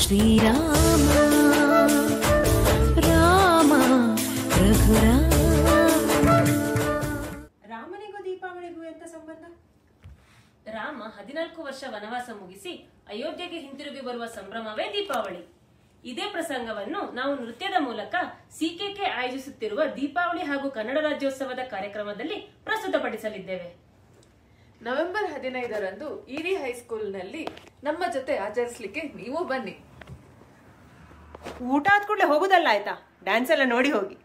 ಶ್ರೀರಾಮ ರಾಮ ರಘುರಾಮ. ರಾಮನಿಗೂ ದೀಪಾವಳಿಗೂ ಎಂತ ಸಂಬಂಧ? ರಾಮ 14 ವರ್ಷ ವನವಾಸ ಮುಗಿಸಿ ಅಯೋಧ್ಯೆಗೆ ಹಿಂತಿರುಗಿ ಬರುವ ಸಂಭ್ರಮವೇ ದೀಪಾವಳಿ. ಇದೇ ಪ್ರಸಂಗವನ್ನು ನಾವು ನೃತ್ಯದ ಮೂಲಕ ಸಿಕೆಕೆ ಆಯೋಜಿಸುತ್ತಿರುವ ದೀಪಾವಳಿ ಹಾಗೂ ಕನ್ನಡ ರಾಜ್ಯೋತ್ಸವದ ಕಾರ್ಯಕ್ರಮದಲ್ಲಿ ಪ್ರಸ್ತುತಪಡಿಸಲಿದ್ದೇವೆ. ನವೆಂಬರ್ 15ರಂದು ಇಡಿ ಹೈಸ್ಕೂಲ್ನಲ್ಲಿ ನಮ್ಮ ಜೊತೆ ಆಚರಿಸಲಿಕ್ಕೆ ನೀವು ಬನ್ನಿ. ಊಟ ಆದ ಕೂಡಲೇ ಹೋಗುದಲ್ಲ ಆಯ್ತಾ, ಡ್ಯಾನ್ಸ್ ಎಲ್ಲ ನೋಡಿ ಹೋಗಿ.